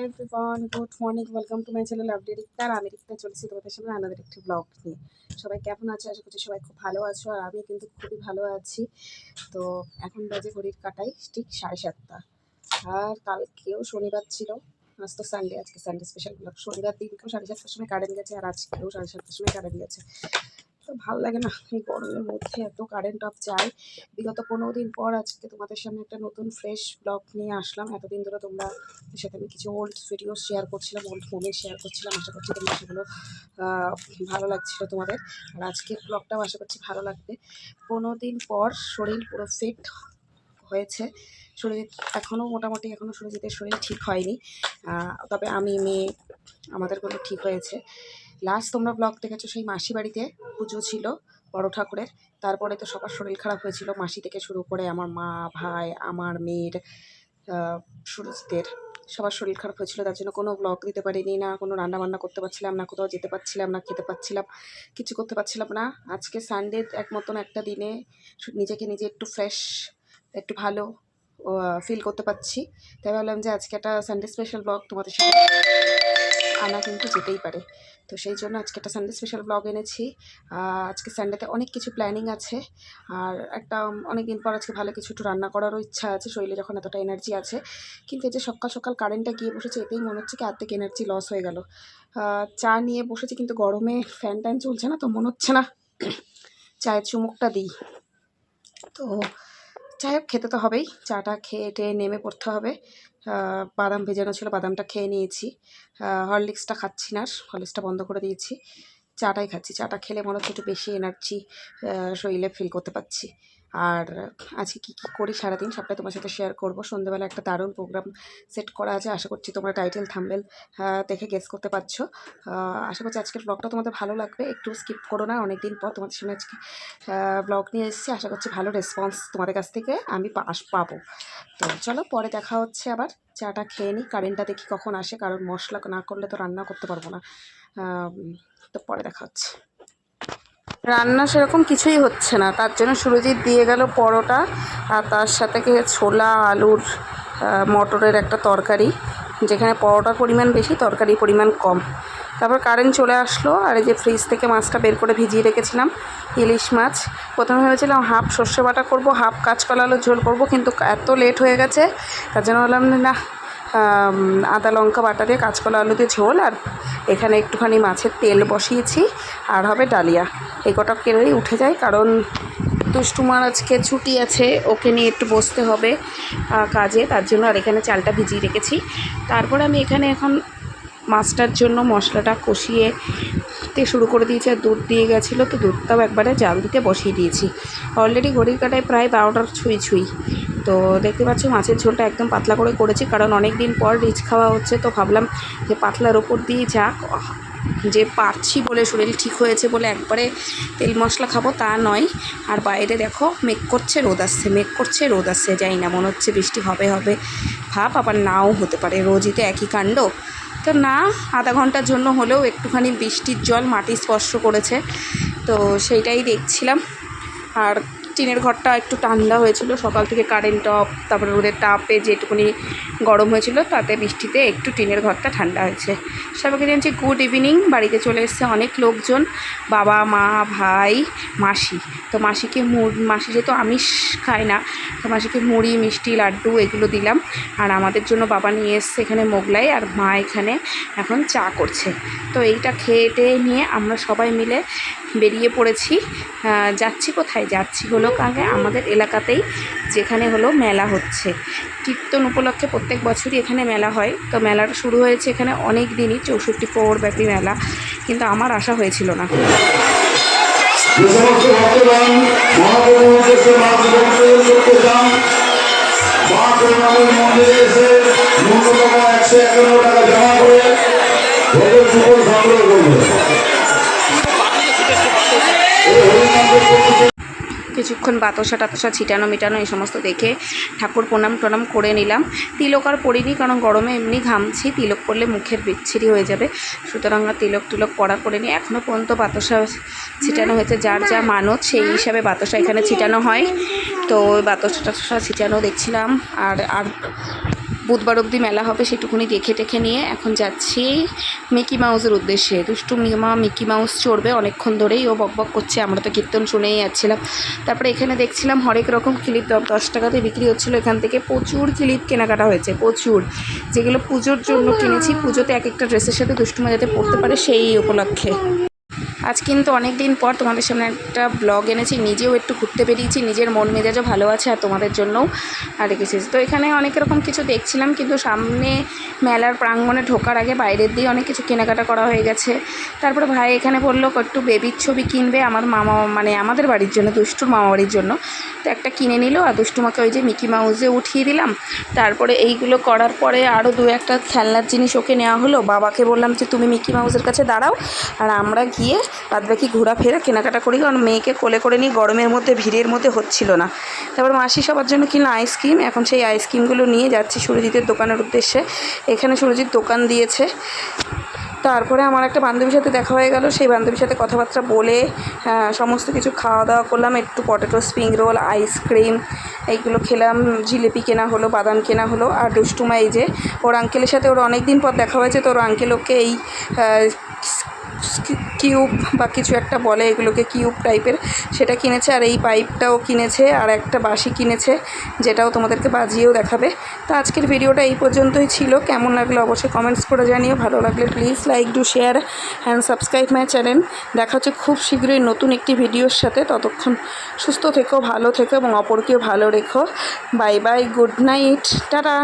Everyone, good morning, welcome to my channel update Rikta. আমি রিক্তা চলেছি তোমাদের সামনে আমাদের একটি ব্লগ নিয়ে। সবাই কেমন আছে? আশা করছি সবাই খুব ভালো আছো, আর আমি কিন্তু খুবই ভালো আছি। তো এখন বাজে ঘড়ির কাটাই ঠিক 7:30, আর কালকেও শনিবার ছিল, আজ তো সানডে, আজকে সানডে স্পেশাল ব্লগ। শনিবার দিনকেও 7:30টার সময় কারেন্ট গেছে, আর আজকেও 7:30টার সময় কারেন্ট গেছে। তো ভালো লাগে না এই গরমের মধ্যে এত কারেন্ট অফ যায়। বিগত 15 দিন পর আজকে তোমাদের সামনে একটা নতুন ফ্রেশ ব্লগ নিয়ে আসলাম। এতদিন ধরে তোমরা সাথে আমি কিছু ওল্ড ভিডিও শেয়ার করছিলাম, ওল্ড মুভি শেয়ার করছিলাম। আশা করছি তোমরা সেগুলো ভালো লাগছিল তোমাদের, আর আজকের ব্লগটাও আশা করছি ভালো লাগবে। 15 দিন পর শরীর পুরো ফিট হয়েছে। শরীর এখনও মোটামুটি, এখনও সুরজিতের শরীর ঠিক হয়নি, তবে আমি মেয়ে আমাদেরগুলো ঠিক হয়েছে। লাস্ট তোমরা ব্লগ দেখেছো সেই মাসি বাড়িতে পুজো ছিল বড় ঠাকুরের, তারপরে তো সবার শরীর খারাপ হয়েছিল, মাসি থেকে শুরু করে আমার মা, ভাই, আমার মেয়ের, সুরজিতের, সবার শরীর খারাপ হয়েছিল। তার জন্য কোনো ব্লগ দিতে পারিনি, না কোনো রান্না বান্না করতে পারছিলাম না, কোথাও যেতে পারছিলাম না, খেতে পারছিলাম, কিছু করতে পারছিলাম না। আজকে সানডে এক মতন একটা দিনে নিজেকে নিজে একটু ফ্রেশ, একটু ভালো ফিল করতে পারছি। তাই ভাবলাম যে আজকে একটা সানডে স্পেশাল ব্লগ তোমাদের সাথে আনা কিন্তু যেতেই পারে। তো সেই জন্য আজকে একটা সানডে স্পেশাল ব্লগ এনেছি। আজকে সানডেতে অনেক কিছু প্ল্যানিং আছে, আর একটা অনেক দিন পর আজকে ভালো কিছু একটু রান্না করারও ইচ্ছা আছে, শরীরে যখন এতটা এনার্জি আছে। কিন্তু এই যে সকাল সকাল কারেন্টটা গিয়ে বসেছে, এতেই মনে হচ্ছে কি অর্ধেক এনার্জি লস হয়ে গেল। চা নিয়ে বসেছি, কিন্তু গরমে ফ্যান ট্যান চলছে না, তো মনে হচ্ছে না চায়ের চুমুকটা দিই। তো যাই হোক, খেতে তো হবেই। চাটা খেয়ে টেয়ে নেমে পড়তে হবে। বাদাম ভেজানো ছিল, বাদামটা খেয়ে নিয়েছি। হরলিক্সটা খাচ্ছি না, হরলিক্সটা বন্ধ করে দিয়েছি, চাটাই খাচ্ছি। চাটা খেলে মনে হচ্ছে একটু বেশি এনার্জি শরীরে ফিল করতে পারছি। আর আজকে কী কী করি সারাদিন সবটাই তোমার সাথে শেয়ার করব। সন্ধ্যেবেলা একটা দারুণ প্রোগ্রাম সেট করা আছে, আশা করছি তোমরা টাইটেল থাম্বনেল দেখে গেস করতে পারছো। আশা করছি আজকের ব্লগটা তোমাদের ভালো লাগবে, একটু স্কিপ করো না। অনেকদিন পর তোমাদের সামনে আজকে ব্লগ নিয়ে এসেছি, আশা করছি ভালো রেসপন্স তোমাদের কাছ থেকে আমি পাবো। তো চলো, পরে দেখা হচ্ছে। আবার চাটা খেয়ে নিই, কারেন্টটা দেখি কখন আসে, কারণ মশলা না করলে তো রান্না করতে পারবো না। তো পরে দেখা হচ্ছে। রান্না সেরকম কিছুই হচ্ছে না, তার জন্য সুরজিৎ দিয়ে গেল পরোটা, আর তার সাথে ছোলা আলুর মটরের একটা তরকারি, যেখানে পরোটার পরিমাণ বেশি, তরকারির পরিমাণ কম। তারপর কারেন্ট চলে আসলো, আর এই যে ফ্রিজ থেকে মাছটা বের করে ভিজিয়ে রেখেছিলাম, ইলিশ মাছ। প্রথমে ভেবেছিলাম হাফ সর্ষে বাটা করব, হাফ কাঁচকলা আলুর ঝোল করব, কিন্তু এত লেট হয়ে গেছে, তার জন্য বললাম না, আদা লঙ্কা বাটা দিয়ে কাঁচকলা আলু দিয়ে ঝোল, আর এখানে একটুখানি মাছের তেল বসিয়েছি, আর হবে ডালিয়া। এই কটা কেড়েই উঠে যায়, কারণ দুষ্টুমার আজকে ছুটি আছে, ওকে নিয়ে একটু বসতে হবে কাজে, তার জন্য। আর এখানে চালটা ভিজিয়ে রেখেছি। তারপরে আমি এখানে এখন মাছটার জন্য মশলাটা কষিয়ে শুরু করে দিয়েছি, আর দুধ দিয়ে গেছিলো, তো দুধটাও একবারে জাল দিতে বসিয়ে দিয়েছি। অলরেডি ঘড়ির কাটায় প্রায় 12টার ছুঁই। তো দেখতে পাচ্ছি মাছের ঝোলটা একদম পাতলা করে করেছি, কারণ অনেক দিন পর রিচ খাওয়া হচ্ছে, তো ভাবলাম যে পাতলার ওপর দিয়ে যাক, যে পারছি বলে, শরীর ঠিক হয়েছে বলে একবারে তেল মশলা খাবো তা নয়। আর বাইরে দেখো মেঘ করছে, রোদ আসছে, মেঘ করছে, রোদ আসছে, যাই না, মনে হচ্ছে বৃষ্টি হবে ভাব, আবার নাও হতে পারে, রোজই তো একই কাণ্ড। তো না, আধা ঘন্টার জন্য হলেও একটুখানি বৃষ্টির জল মাটি স্পর্শ করেছে, তো সেইটাই দেখছিলাম। আর টিনের ঘরটা একটু ঠান্ডা হয়েছিল, সকাল থেকে কারেন্ট অফ, তারপরে রোদের তাপে যেটুকুনি গরম হয়েছিল, তাতে বৃষ্টিতে একটু টিনের ঘরটা ঠান্ডা হয়েছে। সবাইকে জানছি গুড ইভিনিং। বাড়িতে চলে এসছে অনেক লোকজন, বাবা, মা, ভাই, মাসি। তো মাসি যেহেতু আমিষ খায় না, তো মাসিকে মুড়ি, মিষ্টি, লাড্ডু এগুলো দিলাম। আর আমাদের জন্য বাবা নিয়ে এসছে এখানে মোগলাই, আর মা এখানে এখন চা করছে। তো এইটা খেয়ে টেয়ে নিয়ে আমরা সবাই মিলে বেরিয়ে পড়েছি। যাচ্ছি কোথায়? যাচ্ছি হলো আগে আমাদের এলাকাতেই, যেখানে হলো মেলা হচ্ছে কীর্তন উপলক্ষে। প্রত্যেক বছরই এখানে মেলা হয়, তো মেলাটা শুরু হয়েছে এখানে অনেক দিনই, 64 প্রহর ব্যাপী মেলা, কিন্তু আমার আশা হয়েছিল না। কিছুক্ষণ বাতাসা টাতাসা ছিটানো মিটানো এই সমস্ত দেখে ঠাকুর প্রণাম টনাম করে নিলাম। তিলক আর পরিনি, কারণ গরমে এমনি ঘামছি, তিলক পরলে মুখের বিচ্ছিরি হয়ে যাবে, সুতরাং আর তিলক টিলক পরা করে নিই। এখনও পর্যন্ত বাতাসা ছিটানো হয়েছে, যার যা মানত সেই হিসাবে বাতাসা এখানে ছিটানো হয়। তো ওই বাতাসা টাতাসা ছিটানো দেখছিলাম। আর আর বুধবার অবধি মেলা হবে, সেটুকুনি দেখে টেখে নিয়ে এখন যাচ্ছি মিকি মাউসের উদ্দেশ্যে। দুষ্টু মিকি মাউস চড়বে অনেকক্ষণ ধরেই, ও বক বক করছে, আমরা তো কীর্তন শুনেই যাচ্ছিলাম। তারপরে এখানে দেখছিলাম হরেক রকম ক্লিপ 10 টাকাতে বিক্রি হচ্ছিলো। এখান থেকে প্রচুর ক্লিপ কেনাকাটা হয়েছে, প্রচুর, যেগুলো পুজোর জন্য কিনেছি। পুজোতে এক একটা ড্রেসের সাথে দুষ্টুমা যাতে পরতে পারে সেই উপলক্ষে। আজ কিন্তু অনেক দিন পর তোমাদের সামনে একটা ব্লগ এনেছি, নিজেও একটু ঘুরতে বেরিয়েছি, নিজের মন মেজাজও ভালো আছে আর তোমাদের জন্যও রেখেছি। তো এখানে অনেক রকম কিছু দেখছিলাম, কিন্তু সামনে মেলার প্রাঙ্গণে ঢোকার আগে বাইরের দিয়ে অনেক কিছু কেনাকাটা করা হয়ে গেছে। তারপরে ভাই এখানে বললো একটু বেবির ছবি কিনবে আমার মামা, মানে আমাদের বাড়ির জন্য, দুষ্টুর মামা বাড়ির জন্য। তো একটা কিনে নিল, আর দুষ্টুমাকে ওই যে মিকি মাউসে উঠিয়ে দিলাম। তারপরে এইগুলো করার পরে আরও 2-1টা খেলনার জিনিস ওকে নেওয়া হলো। বাবাকে বললাম যে তুমি মিকি মাউসের কাছে দাঁড়াও, আর আমরা গিয়ে বাদবাকি ঘোরাফেরা কেনাকাটা করি, কারণ মেয়েকে কোলে করে নিয়ে গরমের মধ্যে ভিড়ের মধ্যে হচ্ছিল না। তারপর মাসি সবার জন্য কিনলো আইসক্রিম। এখন সেই আইসক্রিমগুলো নিয়ে যাচ্ছি সুরজিতের দোকানের উদ্দেশ্যে। এখানে সুরজিৎ দোকান দিয়েছে। তারপরে আমার একটা বান্ধবীর সাথে দেখা হয়ে গেল, সেই বান্ধবীর সাথে কথাবার্তা বলে সমস্ত কিছু খাওয়া দাওয়া করলাম। একটু পটেটো স্প্রিং রোল, আইসক্রিম এইগুলো খেলাম, জিলিপি কেনা হলো, বাদাম কেনা হলো। আর দুষ্টুমা এই যে ওর আঙ্কেলের সাথে ওর অনেক দিন পর দেখা হয়েছে, তো ওর আঙ্কেল ওকে এই কিউব বা কিছু একটা বলে, এগুলোকে কিউব টাইপের, সেটা কিনেছে। আর এই পাইপটাও কিনেছে, আর একটা বাঁশি কিনেছে, যেটাও তোমাদেরকে বাজিয়েও দেখাবে। তো আজকের ভিডিওটা এই পর্যন্তই ছিল। কেমন লাগলো অবশ্যই কমেন্টস করে জানিও। ভালো লাগলে please like, do share and subscribe my channel. দেখা হচ্ছে খুব শীঘ্রই নতুন একটি ভিডিওর সাথে। ততক্ষণ সুস্থ থেকো, ভালো থেকো এবং অপরকেও ভালো রেখো। Bye bye, good night, tata.